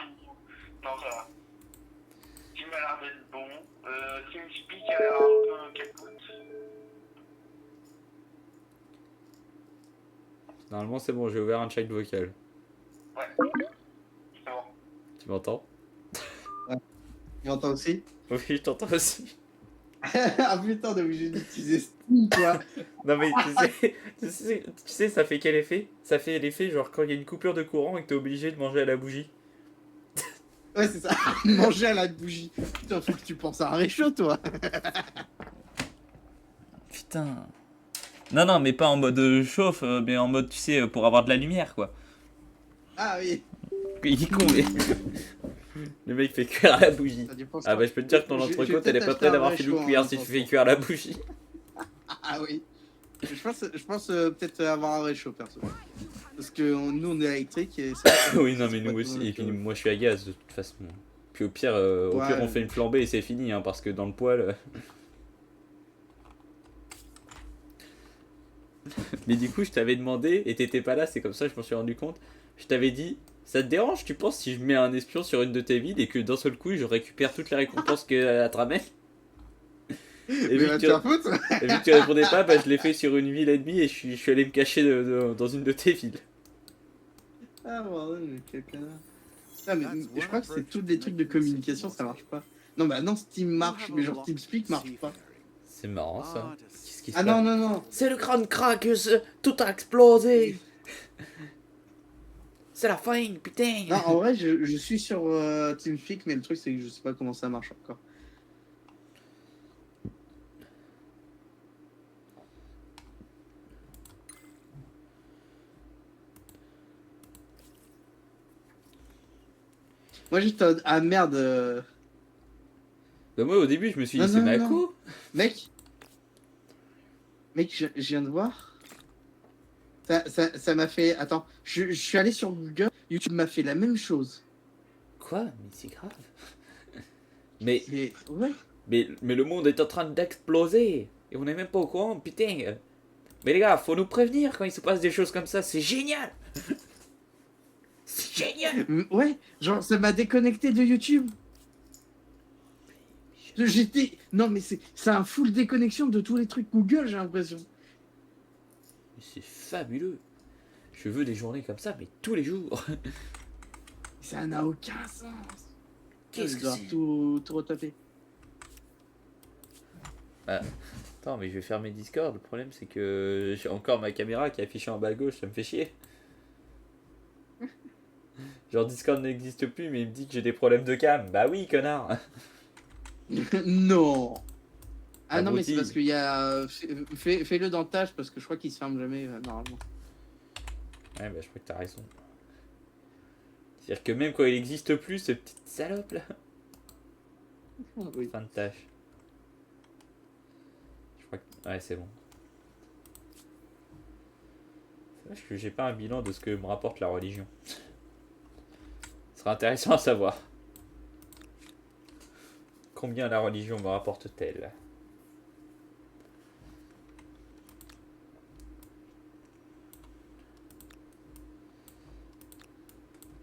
[SPEAKER 4] Non, ça va. Team a l'air d'être bon. TeamSpeak a l'air un peu capote.
[SPEAKER 2] Normalement, c'est bon, j'ai ouvert un chat vocal.
[SPEAKER 4] Ouais. C'est bon.
[SPEAKER 2] Tu m'entends?
[SPEAKER 1] Tu entends aussi?
[SPEAKER 2] Oui, je t'entends aussi.
[SPEAKER 1] Ah putain, on est obligé d'utiliser Steam, quoi.
[SPEAKER 2] Non mais tu sais, ça fait quel effet? Ça fait l'effet genre quand il y a une coupure de courant et que t'es obligé de manger à la bougie.
[SPEAKER 1] Ouais, c'est ça. Manger à la bougie. Putain, faut que tu penses à un réchaud, toi.
[SPEAKER 2] Putain. Non, mais pas en mode chauffe, mais en mode, tu sais, pour avoir de la lumière, quoi.
[SPEAKER 1] Ah oui.
[SPEAKER 2] Il est con, mais... Le mec fait cuire à la bougie.
[SPEAKER 1] Ça dépend
[SPEAKER 2] Ah bah je peux te dire que ton
[SPEAKER 1] Je vais
[SPEAKER 2] entrecôte, elle est pas
[SPEAKER 1] peut-être
[SPEAKER 2] prête d'avoir
[SPEAKER 1] acheter un
[SPEAKER 2] fini de
[SPEAKER 1] réchaud,
[SPEAKER 2] cuire
[SPEAKER 1] hein,
[SPEAKER 2] si tu
[SPEAKER 1] je
[SPEAKER 2] fais
[SPEAKER 1] pense.
[SPEAKER 2] cuire à la bougie.
[SPEAKER 1] Ah oui. Je pense peut-être avoir un réchaud, perso. Parce que nous, on est électrique et ça...
[SPEAKER 2] Oui, non mais
[SPEAKER 1] c'est
[SPEAKER 2] nous
[SPEAKER 1] pas
[SPEAKER 2] aussi,
[SPEAKER 1] tout
[SPEAKER 2] et puis
[SPEAKER 1] notre-
[SPEAKER 2] moi je suis à gaz de toute façon. Puis au pire,
[SPEAKER 1] Ouais.
[SPEAKER 2] on fait une flambée et c'est fini, hein, parce que dans le poêle... Mais du coup, je t'avais demandé, et t'étais pas là, c'est comme ça que je m'en suis rendu compte. Je t'avais dit, ça te dérange, tu penses, si je mets un espion sur une de tes villes et que d'un seul coup, je récupère toutes les récompenses qu'elle te ramène? Et
[SPEAKER 1] Mais
[SPEAKER 2] vu
[SPEAKER 1] va
[SPEAKER 2] que
[SPEAKER 1] te
[SPEAKER 2] tu,
[SPEAKER 1] faire foutre.
[SPEAKER 2] et vu que tu répondais pas, bah, je l'ai fait sur une ville ennemie et je suis allé me cacher dans une de tes villes.
[SPEAKER 1] Ah bordel, mais quel connard. Ah, mais je crois que c'est tous des trucs de communication, ça marche pas. Non, bah non, Steam marche, mais genre TeamSpeak marche pas.
[SPEAKER 2] C'est marrant ça. Qu'est-ce qui se
[SPEAKER 1] Ah
[SPEAKER 2] passe?
[SPEAKER 1] non.
[SPEAKER 2] C'est le grand crack, tout a explosé. C'est la fin, putain.
[SPEAKER 1] Non, en vrai, je suis sur TeamSpeak, mais le truc, c'est que je sais pas comment ça marche encore. Moi, j'étais en- ah merde.
[SPEAKER 2] Bah moi au début je me suis dit
[SPEAKER 1] Non,
[SPEAKER 2] c'est
[SPEAKER 1] non,
[SPEAKER 2] Mako.
[SPEAKER 1] Mec, je viens de voir. Ça m'a fait. Attends, je suis allé sur Google. YouTube m'a fait la même chose.
[SPEAKER 2] Quoi? Mais c'est grave. Mais,
[SPEAKER 1] Et ouais.
[SPEAKER 2] mais le monde est en train d'exploser. Et on n'est même pas au courant, putain. Mais les gars, faut nous prévenir quand il se passe des choses comme ça, c'est génial. C'est génial.
[SPEAKER 1] Ouais, genre ça m'a déconnecté de YouTube. J'étais. Non, mais c'est un full déconnexion de tous les trucs Google, j'ai l'impression.
[SPEAKER 2] C'est fabuleux. Je veux des journées comme ça, mais tous les jours.
[SPEAKER 1] Ça n'a aucun sens.
[SPEAKER 2] Qu'est-ce
[SPEAKER 1] Je
[SPEAKER 2] que
[SPEAKER 1] dois
[SPEAKER 2] c'est?
[SPEAKER 1] tout retaper.
[SPEAKER 2] Attends, mais je vais fermer Discord. Le problème, c'est que j'ai encore ma caméra qui est affichée en bas à gauche, ça me fait chier. Genre Discord n'existe plus, mais il me dit que j'ai des problèmes de cam. Bah oui, connard.
[SPEAKER 1] Non. Ah non, mais c'est
[SPEAKER 2] Abruti.
[SPEAKER 1] parce qu'il y a. Fais-le dans tâche parce que je crois qu'il se ferme jamais normalement.
[SPEAKER 2] Ouais, bah je crois que t'as raison. C'est-à-dire que même quand il existe plus, ce petite salope là.
[SPEAKER 1] Oui.
[SPEAKER 2] Fin de tâche. Je crois que... Ouais, c'est bon. C'est vache que j'ai pas un bilan de ce que me rapporte la religion. Ce sera intéressant à savoir. Combien la religion me rapporte-t-elle?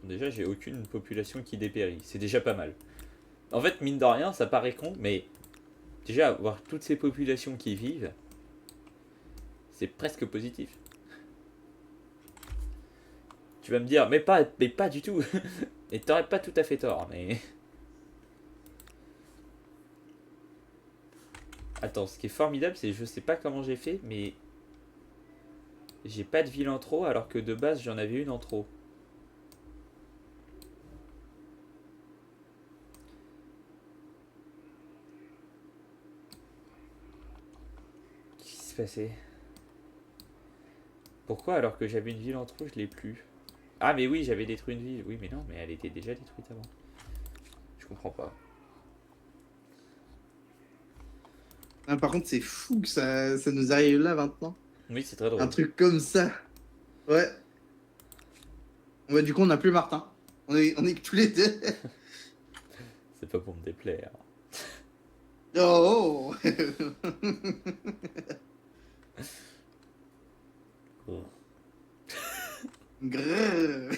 [SPEAKER 2] Déjà, j'ai aucune population qui dépérit. C'est déjà pas mal. En fait, mine de rien, ça paraît con, mais déjà, avoir toutes ces populations qui vivent, c'est presque positif. Tu vas me dire, mais pas du tout. Et t'aurais pas tout à fait tort, mais... Attends, ce qui est formidable, c'est je sais pas comment j'ai fait, mais... J'ai pas de ville en trop, alors que de base, j'en avais une en trop. Qu'est-ce qui s'est passé? Pourquoi, alors que j'avais une ville en trop, je l'ai plus? Ah, mais oui, j'avais détruit une ville. Oui, mais non, mais elle était déjà détruite avant. Je comprends pas.
[SPEAKER 1] Ah, par contre, c'est fou que ça nous arrive là maintenant.
[SPEAKER 2] Oui, c'est très drôle.
[SPEAKER 1] Un truc comme ça. Ouais. Ouais, du coup, on n'a plus Martin. On est que tous les deux.
[SPEAKER 2] C'est pas pour me déplaire.
[SPEAKER 1] Oh,
[SPEAKER 2] Oh.
[SPEAKER 1] Grrr.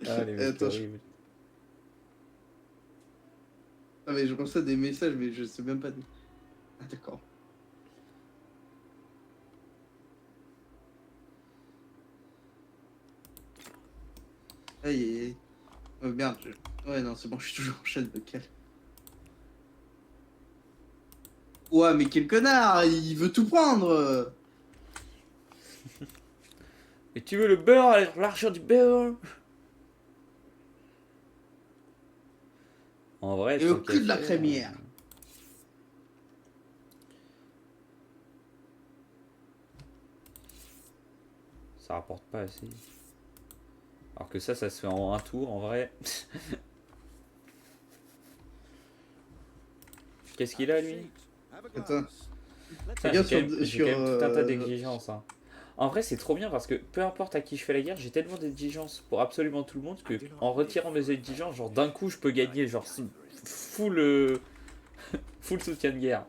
[SPEAKER 2] Ah, les mecs
[SPEAKER 1] Attends,
[SPEAKER 2] horribles.
[SPEAKER 1] Ah, mais je reçois des messages, mais je sais même pas. Ah, d'accord. Aïe, aïe, aïe. Oh, merde. Ouais, non, c'est bon, je suis toujours en chaîne vocale. Ouais, mais quel connard! Il veut tout prendre!
[SPEAKER 2] Et tu veux le beurre, l'argent du beurre? En vrai,
[SPEAKER 1] Et au
[SPEAKER 2] tant
[SPEAKER 1] cul
[SPEAKER 2] qu'à
[SPEAKER 1] de la
[SPEAKER 2] faire,
[SPEAKER 1] crémière.
[SPEAKER 2] Ça rapporte pas assez. Alors que ça se fait en un tour en vrai. Qu'est-ce qu'il a lui?
[SPEAKER 1] Attends.
[SPEAKER 2] Putain,
[SPEAKER 1] Regarde
[SPEAKER 2] j'ai
[SPEAKER 1] sur,
[SPEAKER 2] quand même tout un tas
[SPEAKER 1] euh,
[SPEAKER 2] d'exigences. Hein. En vrai, c'est trop bien parce que peu importe à qui je fais la guerre, j'ai tellement d'exigences pour absolument tout le monde que en retirant mes exigences, genre d'un coup, je peux gagner genre full, full soutien de guerre.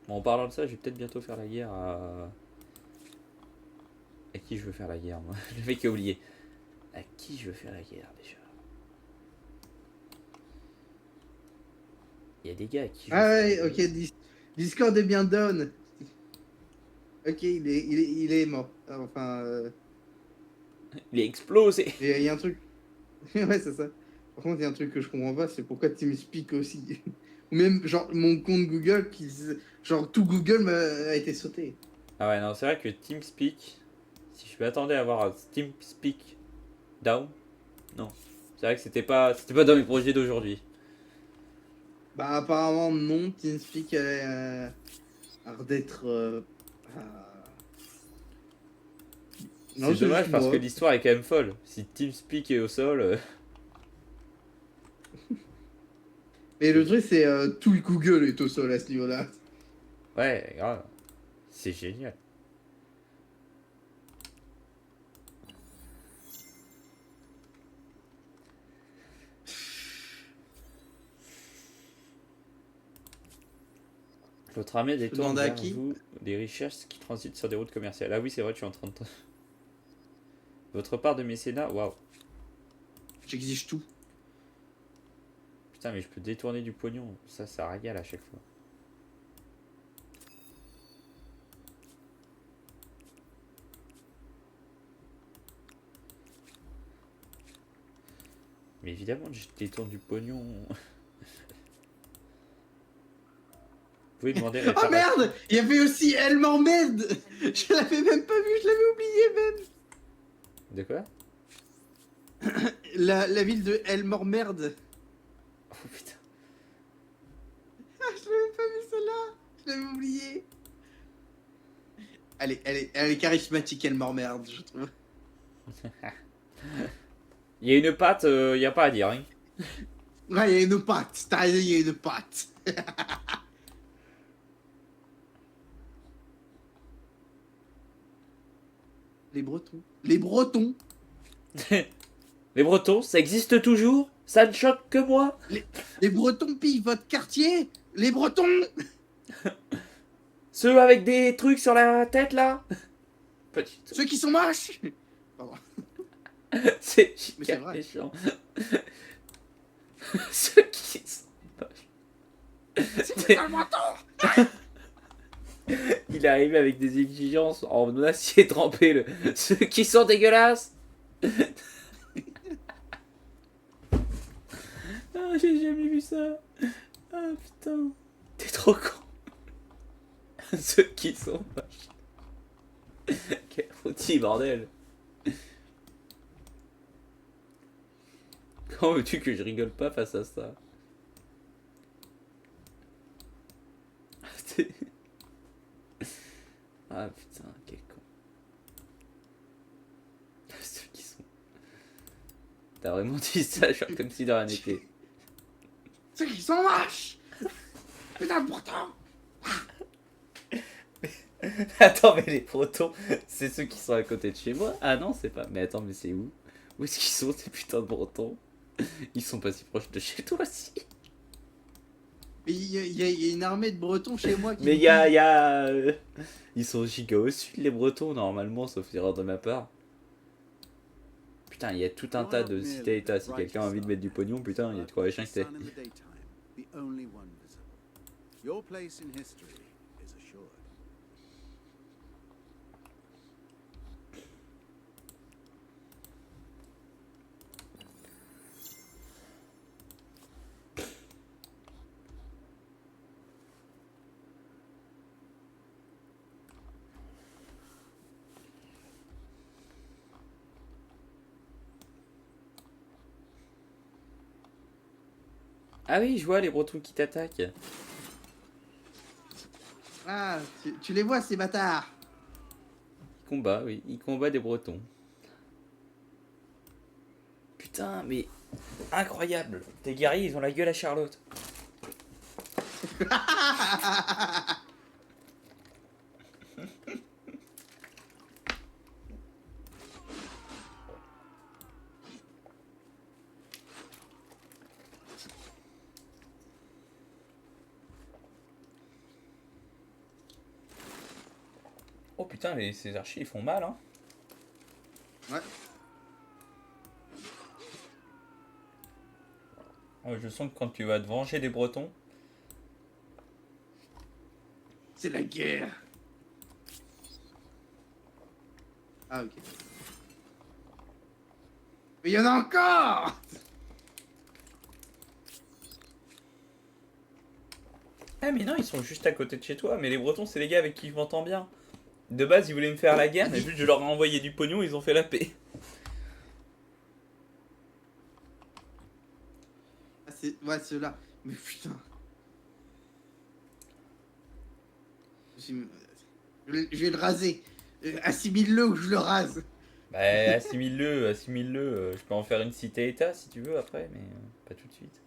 [SPEAKER 2] Bon, en parlant de ça, je vais peut-être bientôt faire la guerre à... À qui je veux faire la guerre, moi? Le mec a oublié. À qui je veux faire la guerre, déjà? Il y a des gars à qui je veux
[SPEAKER 1] Ah
[SPEAKER 2] faire
[SPEAKER 1] ouais,
[SPEAKER 2] la
[SPEAKER 1] ok,
[SPEAKER 2] guerre.
[SPEAKER 1] Discord est bien down. Ok, il est mort. Enfin,
[SPEAKER 2] Il est explosé.
[SPEAKER 1] il y a un truc. Ouais, c'est ça. Par contre, il y a un truc que je comprends pas, c'est pourquoi TeamSpeak aussi. Ou même, genre, mon compte Google, genre, tout Google a été sauté.
[SPEAKER 2] Ah ouais, non, c'est vrai que TeamSpeak, si je m'attendais à avoir un TeamSpeak down, non. C'est vrai que c'était pas dans mes projets d'aujourd'hui.
[SPEAKER 1] Bah, apparemment, non, TeamSpeak a l'air d'être. Non,
[SPEAKER 2] C'est
[SPEAKER 1] c'est
[SPEAKER 2] dommage
[SPEAKER 1] juste
[SPEAKER 2] parce que
[SPEAKER 1] moi.
[SPEAKER 2] l'histoire est quand même folle. Si TeamSpeak est au sol,
[SPEAKER 1] Mais le truc, c'est tout Google est au sol à ce niveau-là.
[SPEAKER 2] ouais, grave. C'est génial. Votre armée détourne
[SPEAKER 1] demander à
[SPEAKER 2] vers
[SPEAKER 1] qui
[SPEAKER 2] vous des richesses qui transitent sur des routes commerciales. Ah oui, c'est vrai, tu es en train de... Votre part de mécénat, waouh.
[SPEAKER 1] J'exige tout.
[SPEAKER 2] Putain, mais je peux détourner du pognon. Ça régale à chaque fois. Mais évidemment, je détourne du pognon. Vous pouvez demander
[SPEAKER 1] Oh
[SPEAKER 2] réparation.
[SPEAKER 1] merde! Il y avait aussi El Mormed! Je l'avais même pas vu, je l'avais oublié même!
[SPEAKER 2] De quoi?
[SPEAKER 1] La ville de El Mormerde.
[SPEAKER 2] Oh putain.
[SPEAKER 1] Ah, je l'avais pas vu celle-là! Je l'avais oublié! Elle est charismatique, El Mormerde, je trouve.
[SPEAKER 2] Il y a une patte, il n'y a pas à dire. Hein.
[SPEAKER 1] Ouais, il y a une patte, t'as raison, il y a une patte. Les Bretons. Les Bretons!
[SPEAKER 2] Les Bretons, ça existe toujours? Ça ne choque que moi?
[SPEAKER 1] Les Bretons pillent votre quartier! Les Bretons!
[SPEAKER 2] Ceux avec des trucs sur la tête là? Petit.
[SPEAKER 1] Ceux qui sont moches! Pardon.
[SPEAKER 2] C'est
[SPEAKER 1] Mais c'est
[SPEAKER 2] giga
[SPEAKER 1] vrai.
[SPEAKER 2] méchant. Ceux qui sont moches.
[SPEAKER 1] C'est le Breton!
[SPEAKER 2] Il est arrivé avec des exigences en acier trempé, ceux qui sont dégueulasses. Ah, j'ai jamais vu ça. Ah putain. T'es trop con. Ceux qui sont moches. Quel foutu bordel. Comment veux-tu que je rigole pas face à ça? Ah putain, quel con. Ceux qui sont... T'as vraiment dit ça, genre comme si de rien n'était.
[SPEAKER 1] Ceux qui sont moches. Putain, pourtant.
[SPEAKER 2] Attends, mais les protons, c'est ceux qui sont à côté de chez moi? Ah non, c'est pas. Mais attends, mais c'est où? Où est-ce qu'ils sont ces putains de bretons? Ils sont pas si proches de chez toi, si.
[SPEAKER 1] Mais il y a une armée de Bretons chez moi qui.
[SPEAKER 2] Mais il y a... Ils sont giga au sud, les bretons, normalement, sauf erreur de ma part. Putain, il y a tout un tas de cités-états. Si quelqu'un a envie de mettre du pognon, putain, il y a de quoi machin que t'es.
[SPEAKER 5] Your place in history is assured.
[SPEAKER 2] Ah oui, je vois les bretons qui t'attaquent.
[SPEAKER 1] Ah, tu les vois, ces bâtards.
[SPEAKER 2] Ils combattent, oui. Ils combattent des bretons. Putain, mais... Incroyable. Tes guerriers, ils ont la gueule à Charlotte. Oh putain, ces archers, ils font mal, hein.
[SPEAKER 1] Ouais.
[SPEAKER 2] Je sens que quand tu vas te venger des bretons...
[SPEAKER 1] C'est la guerre. Ah, ok. Mais il y en a encore.
[SPEAKER 2] Ah mais non, ils sont juste à côté de chez toi. Mais les bretons, c'est les gars avec qui je m'entends bien. De base, ils voulaient me faire la guerre, mais vu que je leur ai envoyé du pognon, ils ont fait la paix.
[SPEAKER 1] Ah, ouais, ceux-là. Mais putain. Je vais le raser. Assimile-le ou je le rase.
[SPEAKER 2] Bah, assimile-le. Je peux en faire une cité-état si tu veux après, mais pas tout de suite.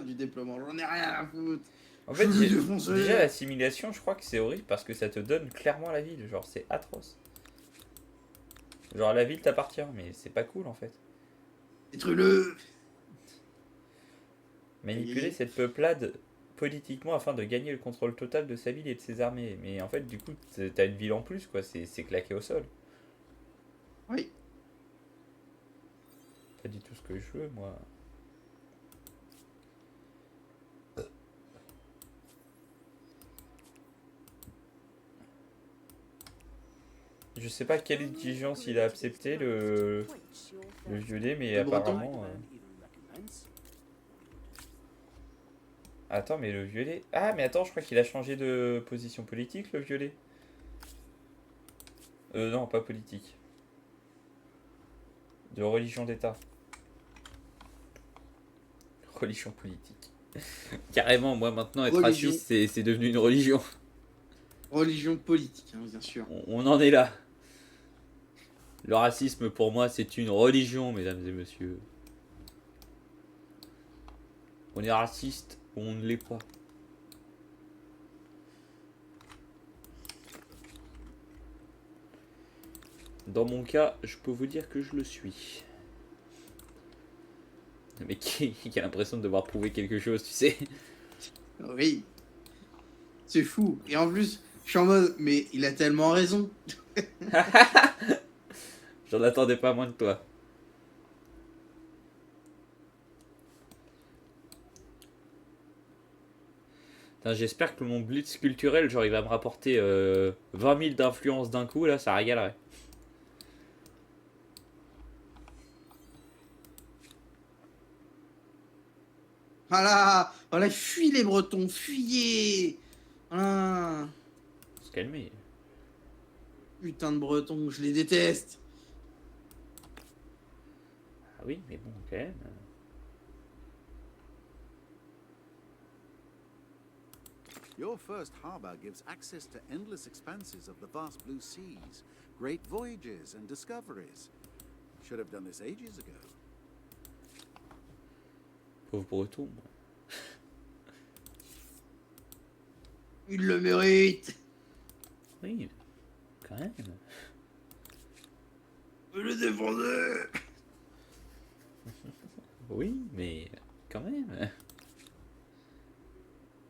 [SPEAKER 1] Du déploiement, j'en ai rien à foutre.
[SPEAKER 2] En fait,
[SPEAKER 1] Je vais défoncer.
[SPEAKER 2] déjà l'assimilation, je crois que c'est horrible parce que ça te donne clairement la ville. Genre, c'est atroce. Genre, la ville t'appartient, mais c'est pas cool en fait.
[SPEAKER 1] Détruis-le.
[SPEAKER 2] Manipuler cette peuplade politiquement afin de gagner le contrôle total de sa ville et de ses armées. Mais en fait, du coup, t'as une ville en plus, quoi. C'est claqué au sol.
[SPEAKER 1] Oui.
[SPEAKER 2] Pas du tout ce que je veux, moi. Je sais pas quelle exigence il a accepté, le violet, mais
[SPEAKER 1] Le breton.
[SPEAKER 2] apparemment... Attends, mais le violet... Ah, mais attends, je crois qu'il a changé de position politique, le violet. Non, pas politique. De religion d'État. Religion politique. Carrément, moi maintenant, être
[SPEAKER 1] Religion.
[SPEAKER 2] raciste, c'est devenu une religion.
[SPEAKER 1] Religion politique, hein, bien sûr.
[SPEAKER 2] On en est là. Le racisme, pour moi, c'est une religion, mesdames et messieurs. On est raciste ou on ne l'est pas. Dans mon cas, je peux vous dire que je le suis. Mais qui a l'impression de devoir prouver quelque chose, tu sais.
[SPEAKER 1] Oui. C'est fou. Et en plus, je suis en mode, mais il a tellement raison.
[SPEAKER 2] J'en attendais pas moins de toi. Putain, j'espère que mon blitz culturel, genre il va me rapporter 20 000 d'influence d'un coup, là ça régalerait.
[SPEAKER 1] Voilà, voilà, fuis les Bretons, fuyez. Voilà.
[SPEAKER 2] Se calmer.
[SPEAKER 1] Putain de Bretons, je les déteste.
[SPEAKER 2] Ah oui, mais bon, quand même.
[SPEAKER 5] Your first harbor gives access to endless expanses of the vast blue seas, great voyages and discoveries. Should have done this ages ago.
[SPEAKER 2] Pauvre breton.
[SPEAKER 1] Il le mérite.
[SPEAKER 2] Oui, quand même.
[SPEAKER 1] Le défendez.
[SPEAKER 2] Oui, mais quand même.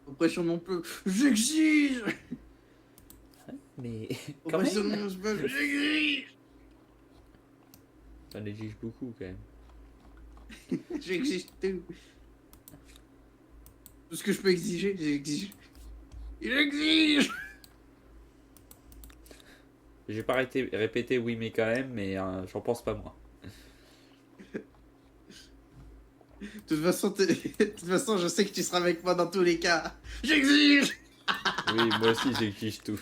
[SPEAKER 1] Oppression non plus. J'exige.
[SPEAKER 2] Mais quand
[SPEAKER 1] Oppression
[SPEAKER 2] même.
[SPEAKER 1] non plus, j'exige.
[SPEAKER 2] Ça l'exige beaucoup quand même.
[SPEAKER 1] J'exige tout. Tout ce que je peux exiger, j'exige. Il exige.
[SPEAKER 2] J'ai pas répété oui mais quand même, mais j'en pense pas moi.
[SPEAKER 1] De toute façon, de toute façon, je sais que tu seras avec moi dans tous les cas. J'exige.
[SPEAKER 2] Oui, moi aussi j'exige tout.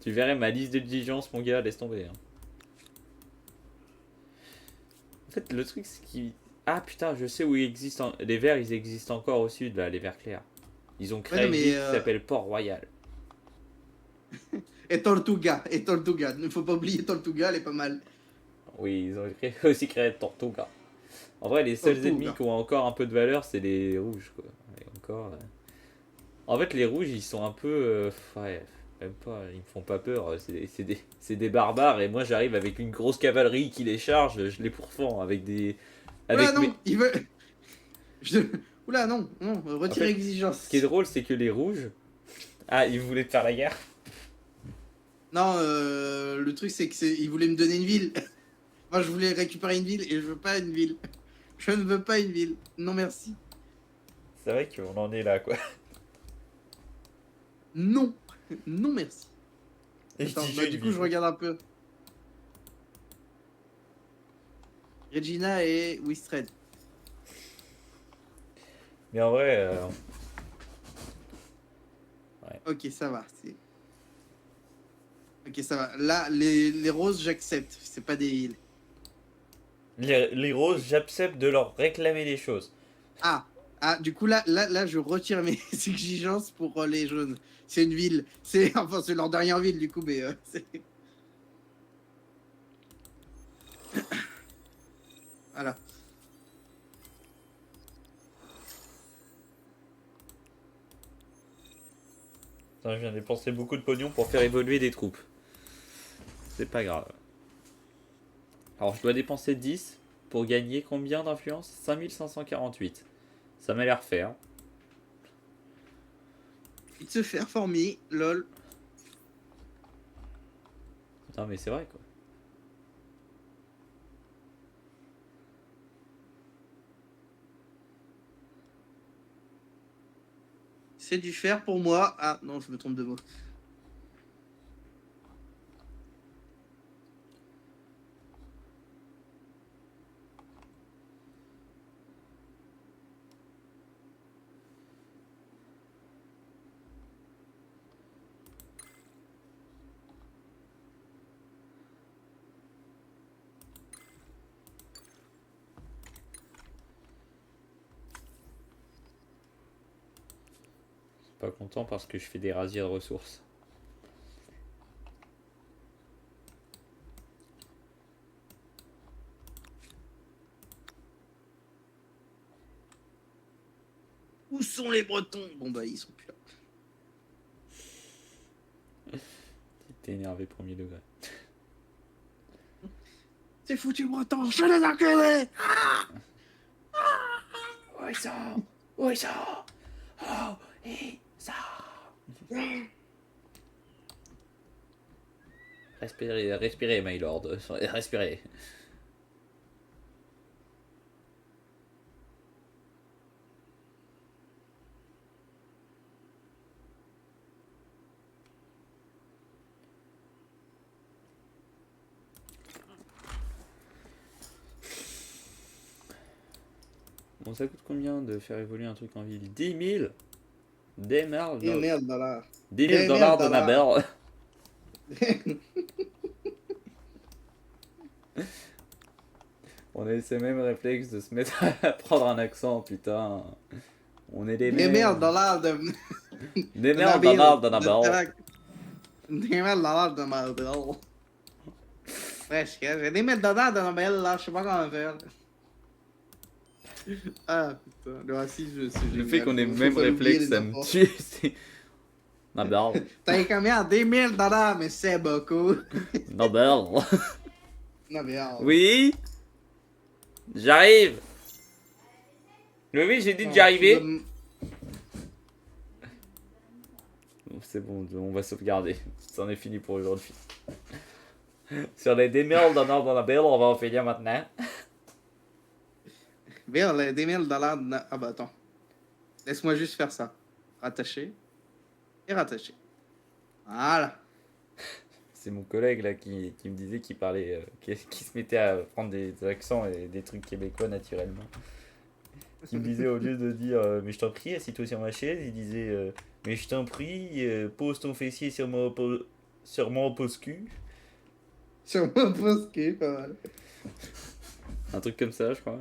[SPEAKER 2] Tu verrais ma liste d'exigences, mon gars, laisse tomber. Hein. En fait, le truc c'est qu'ils... Ah putain, je sais où ils existent. Les vers, ils existent encore au sud, là, les vers clairs. Ils ont créé
[SPEAKER 1] Ouais,
[SPEAKER 2] une
[SPEAKER 1] mais,
[SPEAKER 2] ville qui s'appelle Port-Royal.
[SPEAKER 1] Et Tortuga, et Tortuga. Ne faut pas oublier Tortuga, elle est pas mal.
[SPEAKER 2] Oui, ils ont aussi créé Tortuga. En vrai, les seuls
[SPEAKER 1] Tortuga.
[SPEAKER 2] ennemis qui ont encore un peu de valeur, c'est les rouges, quoi. Et encore... En fait, les rouges, ils sont un peu... ouais, même pas, ils me font pas peur. C'est des barbares, et moi, j'arrive avec une grosse cavalerie qui les charge, je les pourfends avec des...
[SPEAKER 1] Oula,
[SPEAKER 2] Avec
[SPEAKER 1] non,
[SPEAKER 2] mes...
[SPEAKER 1] il veut. Je... Oula, non, non, retire
[SPEAKER 2] En fait,
[SPEAKER 1] exigence.
[SPEAKER 2] Ce qui est drôle, c'est que les rouges... Ah, ils voulaient te faire la guerre?
[SPEAKER 1] Non, le truc, c'est il voulait me donner une ville. Moi, je voulais récupérer une ville et je veux pas une ville. Je ne veux pas une ville. Non, merci.
[SPEAKER 2] C'est vrai qu'on en est là, quoi.
[SPEAKER 1] Non. Non, merci.
[SPEAKER 2] Et
[SPEAKER 1] Attends,
[SPEAKER 2] je
[SPEAKER 1] bah,
[SPEAKER 2] dis
[SPEAKER 1] du coup, je regarde un peu. Regina et Wistred.
[SPEAKER 2] Mais en vrai...
[SPEAKER 1] Ok, ça va. Ok, ça va. Là, les roses, j'accepte. C'est pas des îles.
[SPEAKER 2] Les roses, j'accepte de leur réclamer des choses.
[SPEAKER 1] Ah, du coup, là, je retire mes exigences pour les jaunes. C'est une ville. Enfin, c'est leur dernière ville, du coup, mais voilà.
[SPEAKER 2] Putain, je viens de dépenser beaucoup de pognon pour faire évoluer des troupes. C'est pas grave. Alors, je dois dépenser 10 pour gagner combien d'influence? 5548. Ça m'a l'air faire.
[SPEAKER 1] Il se faire former, lol.
[SPEAKER 2] Non, mais c'est vrai, quoi.
[SPEAKER 1] C'est du fer pour moi. Ah, non, je me trompe de mot.
[SPEAKER 2] Pas content parce que je fais des rasiers de ressources.
[SPEAKER 1] Où sont les Bretons? Bon, bah, ils sont plus là.
[SPEAKER 2] T'es énervé premier degré.
[SPEAKER 1] C'est foutu, Breton. Je les enculés.
[SPEAKER 2] Où ils sont? Où ils sont? Oh, ils sont. Respirez, respirez, my lord. Respirez. Bon, ça coûte combien de faire évoluer un truc en ville? 10 000. Des merdes.
[SPEAKER 1] 10 000 $.
[SPEAKER 2] 10 000 dollars de ma belle. On a ces mêmes réflexes de se mettre à prendre un accent, putain. On est des
[SPEAKER 1] 10 000
[SPEAKER 2] merdes.
[SPEAKER 1] $ de.
[SPEAKER 2] Des merdes dollars de ma belle.
[SPEAKER 1] 10 000 $ de ma belle. Presque, j'ai 10 000 $ de ma belle là, je sais pas comment faire. Ah putain, le racisme, c'est
[SPEAKER 2] Le
[SPEAKER 1] génial.
[SPEAKER 2] fait qu'on ait le
[SPEAKER 1] Faut
[SPEAKER 2] même
[SPEAKER 1] pas l'oublier,
[SPEAKER 2] réflexe,
[SPEAKER 1] les
[SPEAKER 2] ça me
[SPEAKER 1] enfants.
[SPEAKER 2] tue. C'est... Ma belle.
[SPEAKER 1] T'as combien? 10 000 $, mais c'est beaucoup.
[SPEAKER 2] Ma belle.
[SPEAKER 1] Non mais
[SPEAKER 2] Oui. J'arrive. Oui, j'ai dit que j'arrivais. C'est bon, on va sauvegarder. C'en est fini pour aujourd'hui. Sur les 10 000 dollars dans la belle, on va en finir maintenant.
[SPEAKER 1] Bien, les 10 000 $. Ah bah attends. Laisse-moi juste faire ça. Rattacher. Et rattacher. Voilà.
[SPEAKER 2] C'est mon collègue là qui me disait qu'il parlait, qui se mettait à prendre des accents et des trucs québécois naturellement. Qui me disait au lieu de dire mais je t'en prie, assis-toi sur ma chaise, il disait mais je t'en prie, pose ton fessier sur mon pose-cul.
[SPEAKER 1] Sur mon post qui est pas mal.
[SPEAKER 2] Un truc comme ça, je crois.